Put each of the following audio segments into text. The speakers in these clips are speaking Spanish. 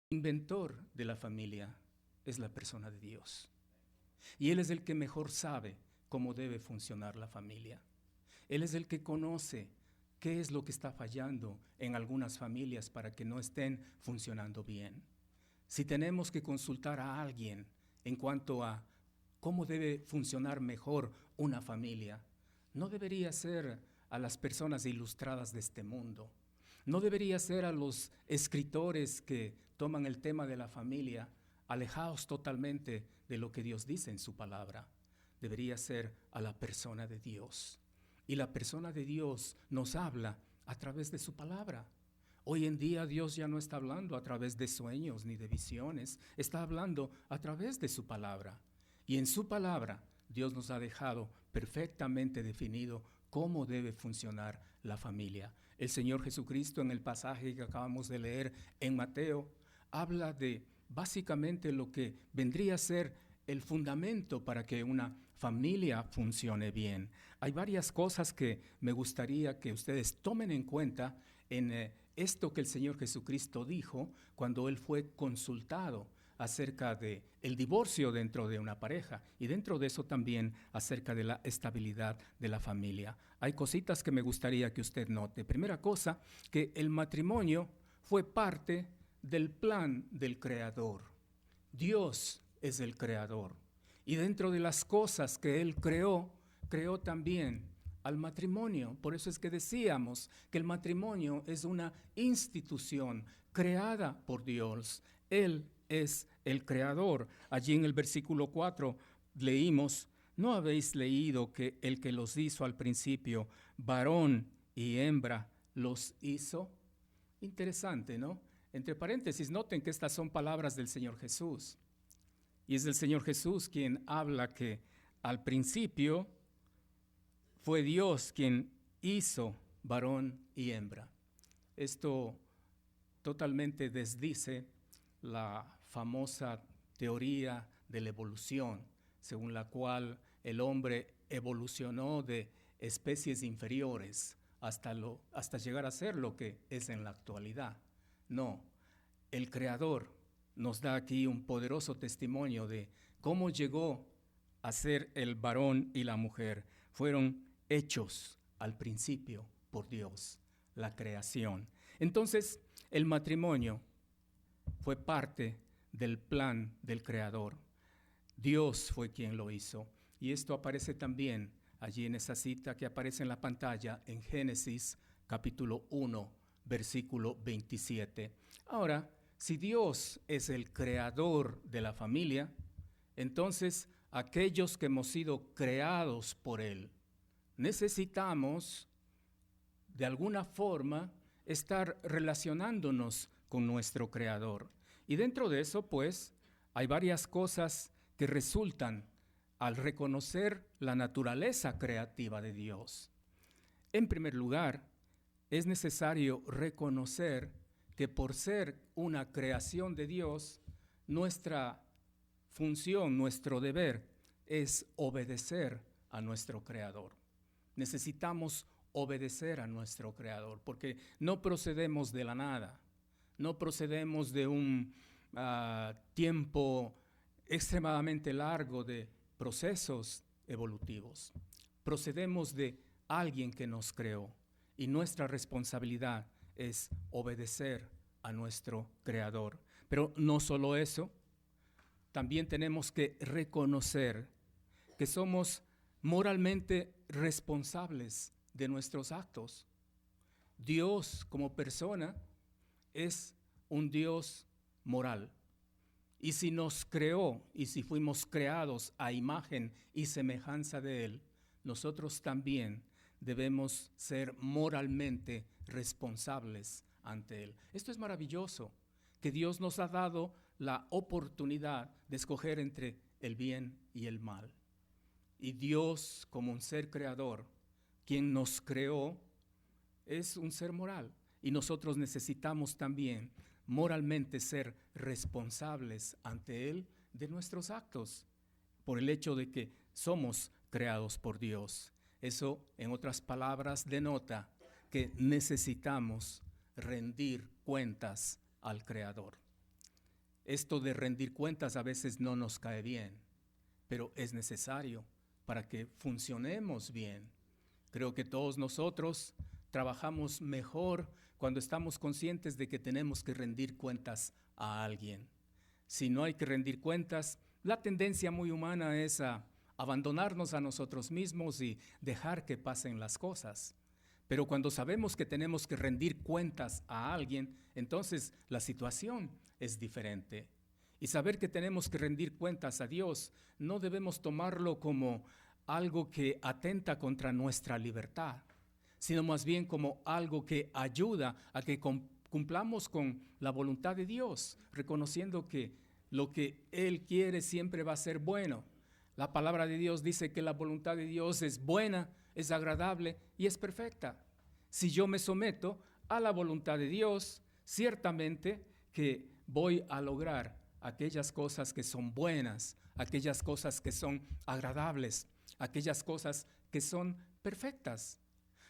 inventor de la familia es la persona de Dios. Y Él es el que mejor sabe cómo debe funcionar la familia. Él es el que conoce qué es lo que está fallando en algunas familias para que no estén funcionando bien. Si tenemos que consultar a alguien en cuanto a cómo debe funcionar mejor una familia, no debería ser a las personas ilustradas de este mundo. No debería ser a los escritores que toman el tema de la familia alejados totalmente de lo que Dios dice en su palabra. Debería ser a la persona de Dios. Y la persona de Dios nos habla a través de su palabra. Hoy en día Dios ya no está hablando a través de sueños ni de visiones, está hablando a través de su palabra. Y en su palabra Dios nos ha dejado perfectamente definido cómo debe funcionar la familia. El Señor Jesucristo, en el pasaje que acabamos de leer en Mateo, habla de básicamente lo que vendría a ser el fundamento para que una familia funcione bien. Hay varias cosas que me gustaría que ustedes tomen en cuenta en esto que el Señor Jesucristo dijo cuando Él fue consultado acerca de el divorcio dentro de una pareja y dentro de eso también acerca de la estabilidad de la familia. Hay cositas que me gustaría que usted note. Primera cosa, que el matrimonio fue parte del plan del Creador. Dios es el Creador y dentro de las cosas que Él creó, creó también al matrimonio. Por eso es que decíamos que el matrimonio es una institución creada por Dios. Él es el creador. Allí en el versículo 4 leímos: ¿no habéis leído que el que los hizo al principio, varón y hembra, los hizo? Interesante, ¿no? Entre paréntesis, noten que estas son palabras del Señor Jesús. Y es el Señor Jesús quien habla que al principio fue Dios quien hizo varón y hembra. Esto totalmente desdice la famosa teoría de la evolución, según la cual el hombre evolucionó de especies inferiores hasta llegar a ser lo que es en la actualidad. No, el Creador nos da aquí un poderoso testimonio de cómo llegó a ser el varón y la mujer. Fueron hechos al principio por Dios, la creación. Entonces, el matrimonio fue parte del plan del Creador. Dios fue quien lo hizo. Y esto aparece también allí en esa cita que aparece en la pantalla en Génesis capítulo 1, versículo 27. Ahora, si Dios es el creador de la familia, entonces aquellos que hemos sido creados por Él, necesitamos de alguna forma estar relacionándonos con nuestro Creador. Y dentro de eso, pues, hay varias cosas que resultan al reconocer la naturaleza creativa de Dios. En primer lugar, es necesario reconocer que por ser una creación de Dios, nuestra función, nuestro deber es obedecer a nuestro Creador. Necesitamos obedecer a nuestro Creador porque no procedemos de la nada, no procedemos de un tiempo extremadamente largo de procesos evolutivos. Procedemos de alguien que nos creó y nuestra responsabilidad es obedecer a nuestro Creador. Pero no solo eso, también tenemos que reconocer que somos moralmente responsables de nuestros actos. Dios como persona es un Dios moral. Y si nos creó y si fuimos creados a imagen y semejanza de Él, nosotros también debemos ser moralmente responsables ante Él. Esto es maravilloso, que Dios nos ha dado la oportunidad de escoger entre el bien y el mal. Y Dios, como un ser creador, quien nos creó, es un ser moral. Y nosotros necesitamos también moralmente ser responsables ante Él de nuestros actos, por el hecho de que somos creados por Dios. Eso, en otras palabras, denota que necesitamos rendir cuentas al Creador. Esto de rendir cuentas a veces no nos cae bien, pero es necesario para que funcionemos bien. Creo que todos nosotros trabajamos mejor cuando estamos conscientes de que tenemos que rendir cuentas a alguien. Si no hay que rendir cuentas, la tendencia muy humana es a abandonarnos a nosotros mismos y dejar que pasen las cosas. Pero cuando sabemos que tenemos que rendir cuentas a alguien, entonces la situación es diferente. Y saber que tenemos que rendir cuentas a Dios, no debemos tomarlo como algo que atenta contra nuestra libertad, sino más bien como algo que ayuda a que cumplamos con la voluntad de Dios, reconociendo que lo que Él quiere siempre va a ser bueno. La palabra de Dios dice que la voluntad de Dios es buena, es agradable y es perfecta. Si yo me someto a la voluntad de Dios, ciertamente que voy a lograr aquellas cosas que son buenas, aquellas cosas que son agradables, aquellas cosas que son perfectas.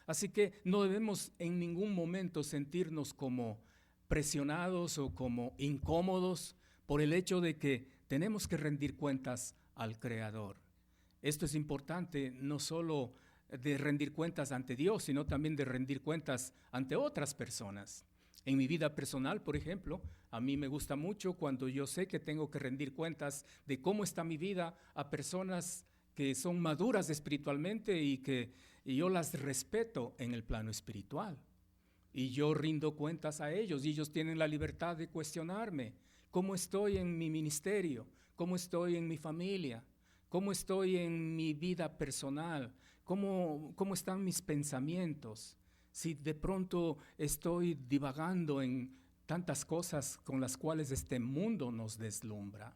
Así que no debemos en ningún momento sentirnos como presionados o como incómodos por el hecho de que tenemos que rendir cuentas al Creador. Esto es importante, no solo de rendir cuentas ante Dios, sino también de rendir cuentas ante otras personas. En mi vida personal, por ejemplo, a mí me gusta mucho cuando yo sé que tengo que rendir cuentas de cómo está mi vida a personas que son maduras espiritualmente y yo las respeto en el plano espiritual. Y yo rindo cuentas a ellos y ellos tienen la libertad de cuestionarme cómo estoy en mi ministerio, cómo estoy en mi familia, cómo estoy en mi vida personal, cómo están mis pensamientos. Si de pronto estoy divagando en tantas cosas con las cuales este mundo nos deslumbra.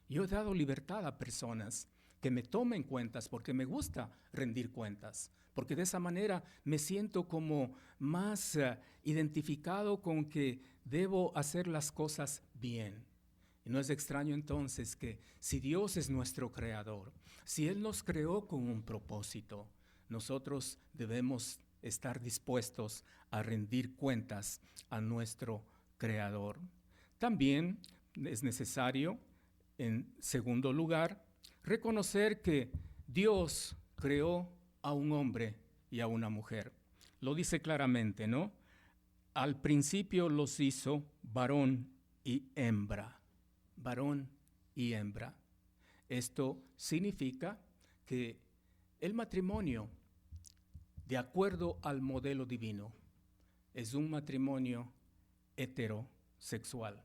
Yo he dado libertad a personas que me tomen cuentas porque me gusta rendir cuentas, porque de esa manera me siento como más identificado con que debo hacer las cosas bien. Y no es extraño entonces que si Dios es nuestro creador, si Él nos creó con un propósito, nosotros debemos estar dispuestos a rendir cuentas a nuestro creador. También es necesario, en segundo lugar, reconocer que Dios creó a un hombre y a una mujer. Lo dice claramente, ¿no? Al principio los hizo varón y hembra. Varón y hembra. Esto significa que el matrimonio, de acuerdo al modelo divino, es un matrimonio heterosexual.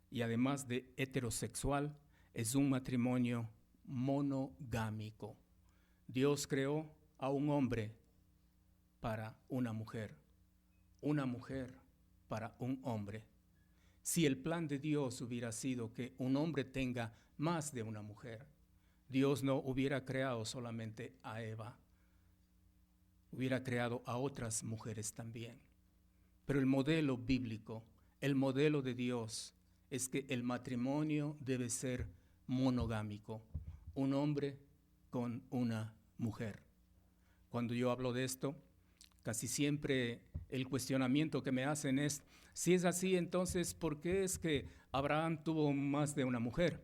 Y además de heterosexual, es un matrimonio monogámico. Dios creó a un hombre para una mujer para un hombre. Si el plan de Dios hubiera sido que un hombre tenga más de una mujer, Dios no hubiera creado solamente a Eva, hubiera creado a otras mujeres también. Pero el modelo bíblico, el modelo de Dios, es que el matrimonio debe ser monogámico, un hombre con una mujer. Cuando yo hablo de esto, casi siempre el cuestionamiento que me hacen es, si es así, entonces, ¿por qué es que Abraham tuvo más de una mujer?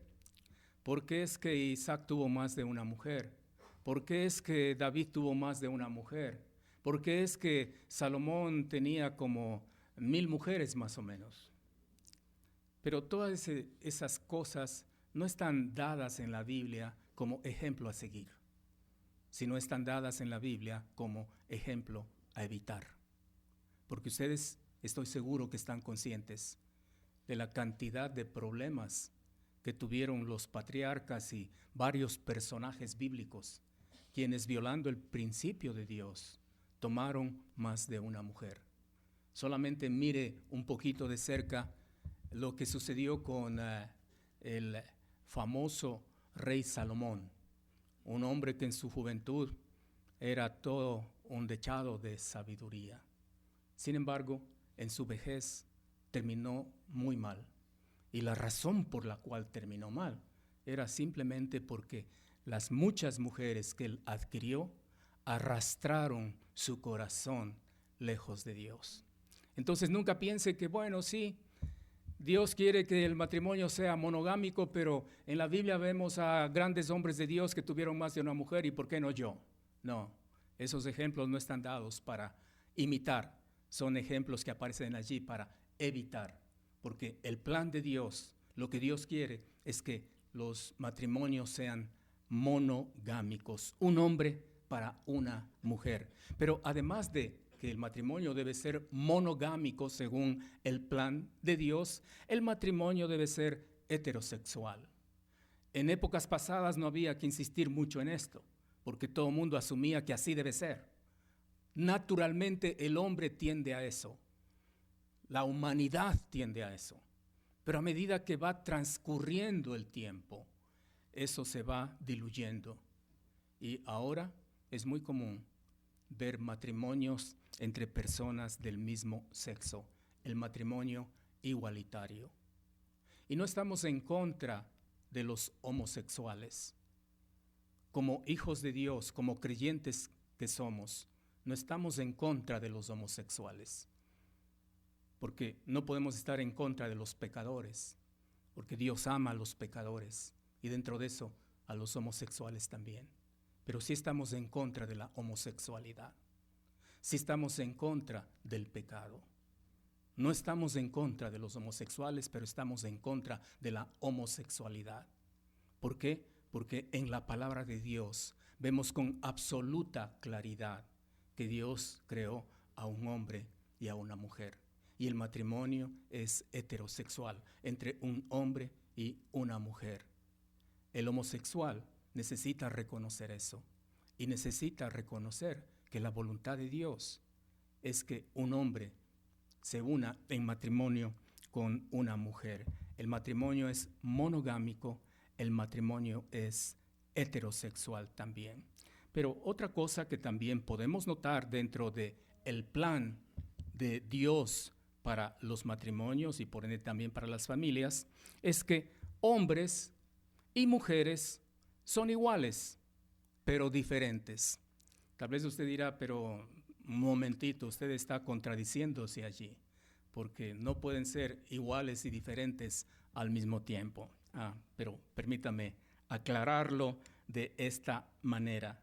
¿Por qué es que Isaac tuvo más de una mujer? ¿Por qué es que David tuvo más de una mujer? ¿Por qué es que Salomón tenía como 1000 mujeres más o menos? Pero todas esas cosas no están dadas en la Biblia como ejemplo a seguir, sino están dadas en la Biblia como ejemplo a evitar. Porque ustedes, estoy seguro que están conscientes de la cantidad de problemas que tuvieron los patriarcas y varios personajes bíblicos, quienes violando el principio de Dios, tomaron más de una mujer. Solamente mire un poquito de cerca lo que sucedió con el famoso rey Salomón, un hombre que en su juventud era todo un dechado de sabiduría. Sin embargo, en su vejez terminó muy mal. Y la razón por la cual terminó mal era simplemente porque las muchas mujeres que él adquirió arrastraron su corazón lejos de Dios. Entonces nunca piense que, bueno, sí, Dios quiere que el matrimonio sea monogámico, pero en la Biblia vemos a grandes hombres de Dios que tuvieron más de una mujer, ¿y por qué no yo? No, esos ejemplos no están dados para imitar, son ejemplos que aparecen allí para evitar, porque el plan de Dios, lo que Dios quiere es que los matrimonios sean monogámicos, un hombre para una mujer. Pero además de que el matrimonio debe ser monogámico según el plan de Dios, el matrimonio debe ser heterosexual. En épocas pasadas no había que insistir mucho en esto, porque todo el mundo asumía que así debe ser. Naturalmente el hombre tiende a eso, la humanidad tiende a eso, pero a medida que va transcurriendo el tiempo, eso se va diluyendo. Y ahora es muy común ver matrimonios entre personas del mismo sexo, el matrimonio igualitario. Y no estamos en contra de los homosexuales. Como hijos de Dios, como creyentes que somos, no estamos en contra de los homosexuales, porque no podemos estar en contra de los pecadores, porque Dios ama a los pecadores y dentro de eso a los homosexuales también. Pero sí estamos en contra de la homosexualidad, sí estamos en contra del pecado. No estamos en contra de los homosexuales, pero estamos en contra de la homosexualidad. ¿Por qué? Porque en la palabra de Dios vemos con absoluta claridad que Dios creó a un hombre y a una mujer. Y el matrimonio es heterosexual entre un hombre y una mujer. El homosexual necesita reconocer eso y necesita reconocer que la voluntad de Dios es que un hombre se una en matrimonio con una mujer. El matrimonio es monogámico, el matrimonio es heterosexual también. Pero otra cosa que también podemos notar dentro del plan de Dios para los matrimonios y por ende también para las familias es que hombres y mujeres son iguales, pero diferentes. Tal vez usted dirá, pero un momentito, usted está contradiciéndose allí, porque no pueden ser iguales y diferentes al mismo tiempo. Pero permítame aclararlo de esta manera.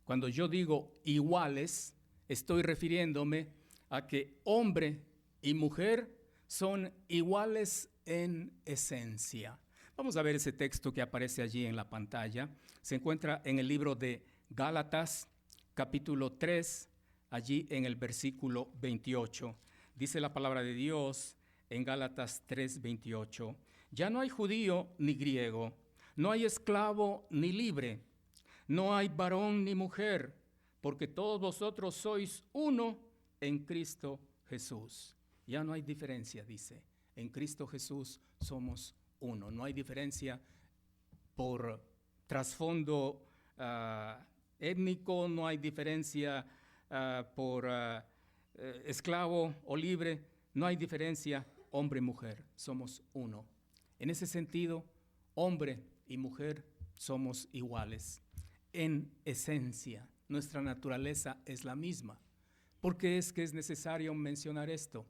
Cuando yo digo iguales, estoy refiriéndome a que hombre y mujer son iguales en esencia. Vamos a ver ese texto que aparece allí en la pantalla. Se encuentra en el libro de Gálatas, capítulo 3, allí en el versículo 28. Dice la palabra de Dios en Gálatas 3, 28. Ya no hay judío ni griego, no hay esclavo ni libre, no hay varón ni mujer, porque todos vosotros sois uno en Cristo Jesús. Ya no hay diferencia, dice. En Cristo Jesús somos uno. No hay diferencia por trasfondo étnico, no hay diferencia por esclavo o libre, no hay diferencia hombre-mujer, somos uno. En ese sentido, hombre y mujer somos iguales. En esencia, nuestra naturaleza es la misma. ¿Por qué es que es necesario mencionar esto?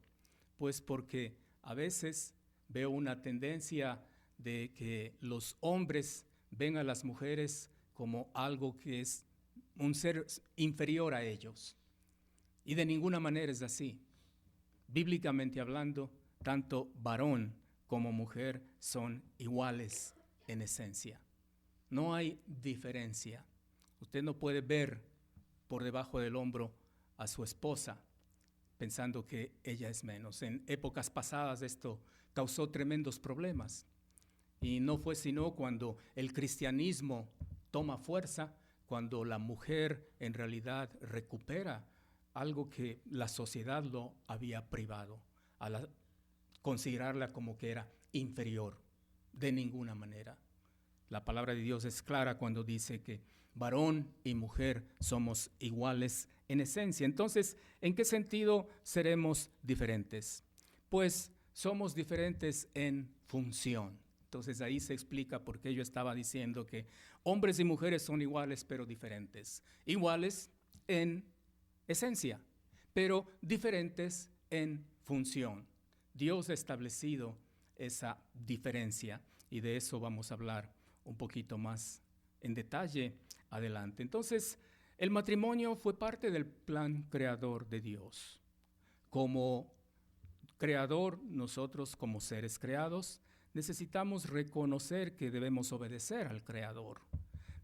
Pues porque a veces veo una tendencia de que los hombres ven a las mujeres como algo que es un ser inferior a ellos. Y de ninguna manera es así. Bíblicamente hablando, tanto varón como mujer son iguales en esencia. No hay diferencia. Usted no puede ver por debajo del hombro a su esposa pensando que ella es menos. En épocas pasadas esto causó tremendos problemas. Y no fue sino cuando el cristianismo toma fuerza, cuando la mujer en realidad recupera algo que la sociedad lo había privado, al considerarla como que era inferior. De ninguna manera. La palabra de Dios es clara cuando dice que varón y mujer somos iguales en esencia. Entonces, ¿en qué sentido seremos diferentes? Pues somos diferentes en función. Entonces ahí se explica por qué yo estaba diciendo que hombres y mujeres son iguales pero diferentes. Iguales en esencia, pero diferentes en función. Dios ha establecido esa diferencia, y de eso vamos a hablar un poquito más en detalle adelante. Entonces, el matrimonio fue parte del plan creador de Dios. Como creador, nosotros como seres creados, necesitamos reconocer que debemos obedecer al Creador.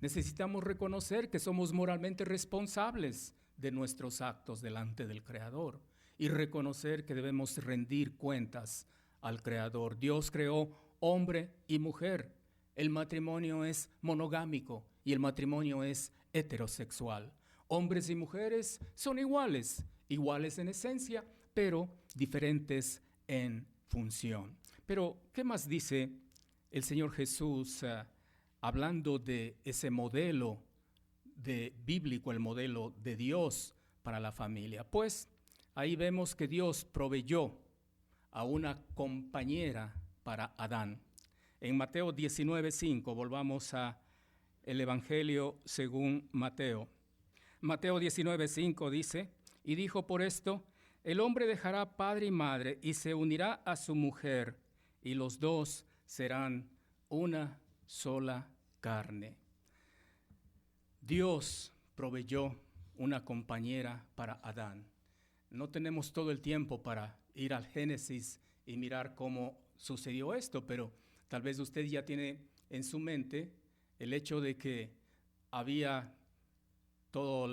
Necesitamos reconocer que somos moralmente responsables de nuestros actos delante del Creador y reconocer que debemos rendir cuentas al Creador. Dios creó hombre y mujer. El matrimonio es monogámico y el matrimonio es heterosexual. Hombres y mujeres son iguales, iguales en esencia, pero diferentes en función. Pero, ¿qué más dice el Señor Jesús hablando de ese modelo bíblico, el modelo de Dios para la familia? Pues ahí vemos que Dios proveyó a una compañera para Adán. En Mateo 19:5, volvamos a el Evangelio según Mateo. Mateo 19:5 dice, y dijo por esto, el hombre dejará padre y madre y se unirá a su mujer, y los dos serán una sola carne. Dios proveyó una compañera para Adán. No tenemos todo el tiempo para ir al Génesis y mirar cómo sucedió esto, pero tal vez usted ya tiene en su mente el hecho de que había todos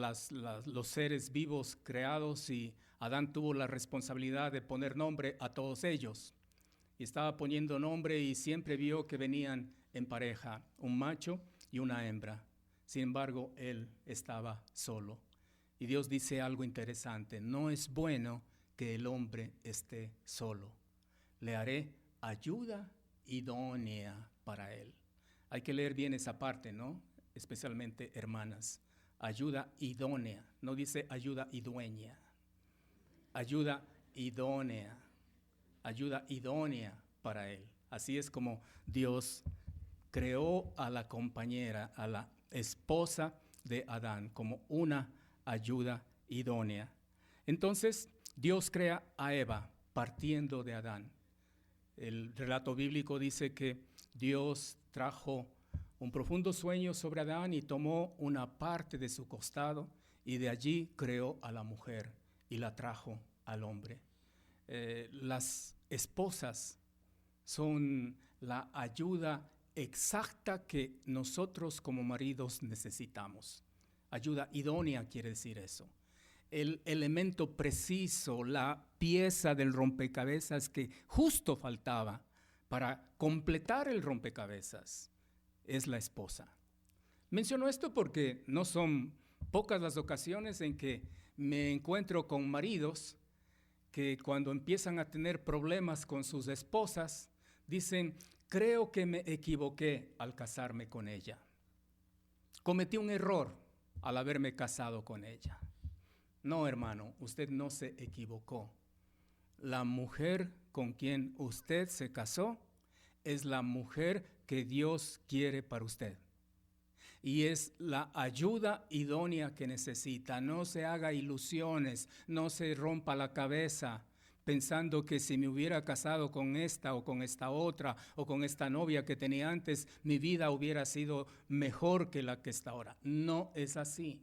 los seres vivos creados y Adán tuvo la responsabilidad de poner nombre a todos ellos. Y estaba poniendo nombre y siempre vio que venían en pareja, un macho y una hembra. Sin embargo, él estaba solo. Y Dios dice algo interesante, no es bueno que el hombre esté solo. Le haré ayuda idónea para él. Hay que leer bien esa parte, ¿no? Especialmente hermanas. Ayuda idónea, no dice ayuda idueña. Ayuda idónea. Ayuda idónea para él. Así es como Dios creó a la compañera, a la esposa de Adán, como una ayuda idónea. Entonces, Dios crea a Eva partiendo de Adán. El relato bíblico dice que Dios trajo un profundo sueño sobre Adán y tomó una parte de su costado y de allí creó a la mujer y la trajo al hombre. Las esposas son la ayuda exacta que nosotros como maridos necesitamos. Ayuda idónea quiere decir eso. El elemento preciso, la pieza del rompecabezas que justo faltaba para completar el rompecabezas es la esposa. Menciono esto porque no son pocas las ocasiones en que me encuentro con maridos que cuando empiezan a tener problemas con sus esposas, dicen, creo que me equivoqué al casarme con ella. Cometí un error al haberme casado con ella. No, hermano, usted no se equivocó. La mujer con quien usted se casó es la mujer que Dios quiere para usted. Y es la ayuda idónea que necesita. No se haga ilusiones, no se rompa la cabeza pensando que si me hubiera casado con esta o con esta otra o con esta novia que tenía antes, mi vida hubiera sido mejor que la que está ahora. No es así.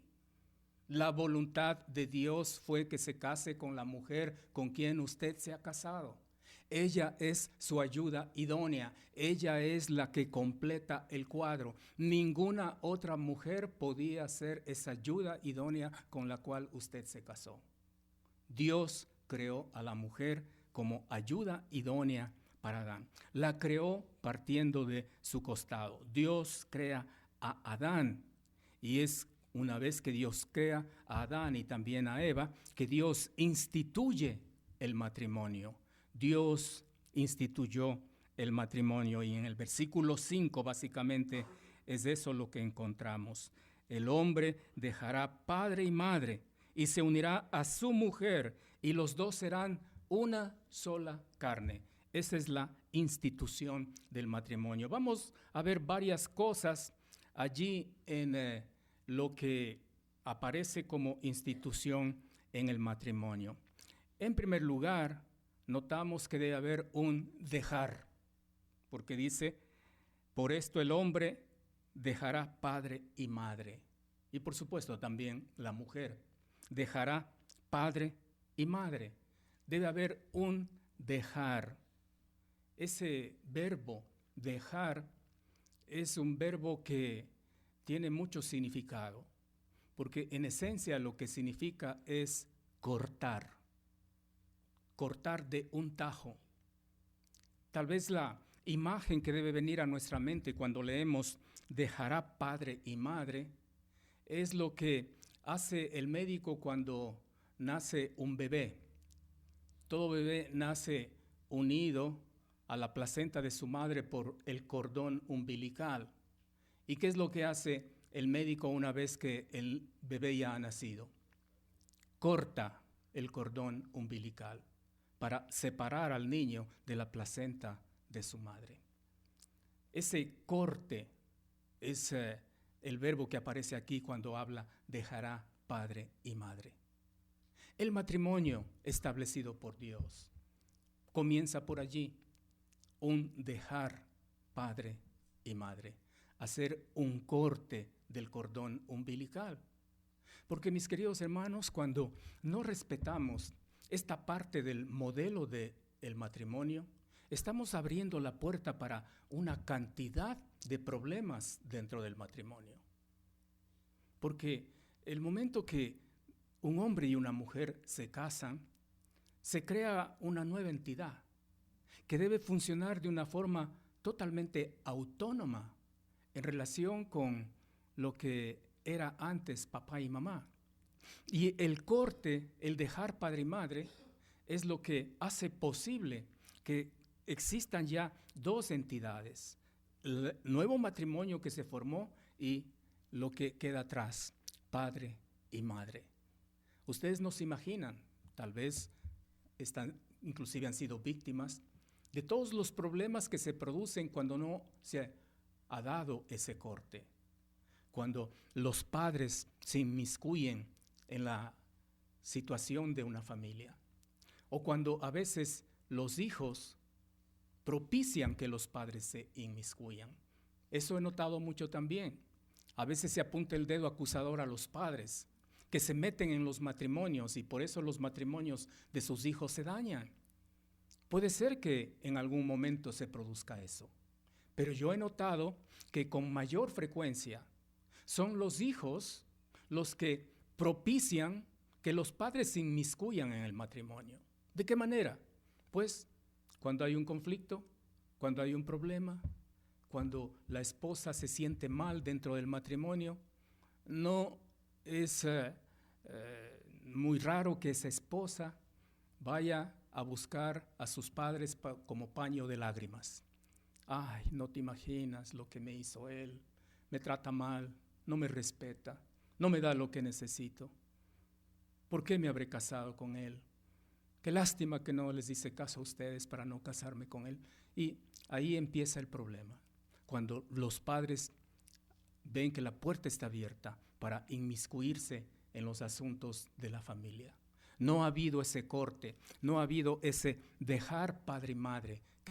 La voluntad de Dios fue que se case con la mujer con quien usted se ha casado. Ella es su ayuda idónea. Ella es la que completa el cuadro. Ninguna otra mujer podía ser esa ayuda idónea con la cual usted se casó. Dios creó a la mujer como ayuda idónea para Adán. La creó partiendo de su costado. Dios crea a Adán y es una vez que Dios crea a Adán y también a Eva, que Dios instituye el matrimonio. Dios instituyó el matrimonio y en el versículo 5 básicamente es eso lo que encontramos. El hombre dejará padre y madre y se unirá a su mujer y los dos serán una sola carne. Esa es la institución del matrimonio. Vamos a ver varias cosas allí en lo que aparece como institución en el matrimonio. En primer lugar, notamos que debe haber un dejar. porque dice, por esto el hombre dejará padre y madre. Y por supuesto también la mujer dejará padre y madre. Debe haber un dejar. Ese verbo dejar es un verbo que tiene mucho significado, porque en esencia lo que significa es cortar, cortar de un tajo. Tal vez la imagen que debe venir a nuestra mente cuando leemos dejará padre y madre es lo que hace el médico cuando nace un bebé. Todo bebé nace unido a la placenta de su madre por el cordón umbilical. ¿Y qué es lo que hace el médico una vez que el bebé ya ha nacido? Corta el cordón umbilical para separar al niño de la placenta de su madre. Ese corte es el verbo que aparece aquí cuando habla dejará padre y madre. El matrimonio establecido por Dios comienza por allí, un dejar padre y madre, hacer un corte del cordón umbilical. Porque mis queridos hermanos, cuando no respetamos esta parte del modelo del matrimonio, estamos abriendo la puerta para una cantidad de problemas dentro del matrimonio. Porque el momento que un hombre y una mujer se casan, se crea una nueva entidad que debe funcionar de una forma totalmente autónoma en relación con lo que era antes papá y mamá. Y el corte, el dejar padre y madre, es lo que hace posible que existan ya dos entidades, el nuevo matrimonio que se formó y lo que queda atrás, padre y madre. Ustedes no se imaginan, tal vez inclusive han sido víctimas de todos los problemas que se producen cuando no se ha dado ese corte, cuando los padres se inmiscuyen en la situación de una familia, o cuando a veces los hijos propician que los padres se inmiscuyan. Eso he notado mucho también. A veces se apunta el dedo acusador a los padres que se meten en los matrimonios y por eso los matrimonios de sus hijos se dañan. Puede ser que en algún momento se produzca eso, pero yo he notado que con mayor frecuencia son los hijos los que propician que los padres se inmiscuyan en el matrimonio. ¿De qué manera? Pues cuando hay un conflicto, cuando hay un problema, cuando la esposa se siente mal dentro del matrimonio, no es muy raro que esa esposa vaya a buscar a sus padres como paño de lágrimas. Ay, no te imaginas lo que me hizo él, me trata mal, no me respeta, no me da lo que necesito. ¿Por qué me habré casado con él? Qué lástima que no les hice caso a ustedes para no casarme con él. Y ahí empieza el problema, cuando los padres ven que la puerta está abierta para inmiscuirse en los asuntos de la familia. No ha habido ese corte, no ha habido ese dejar padre y madre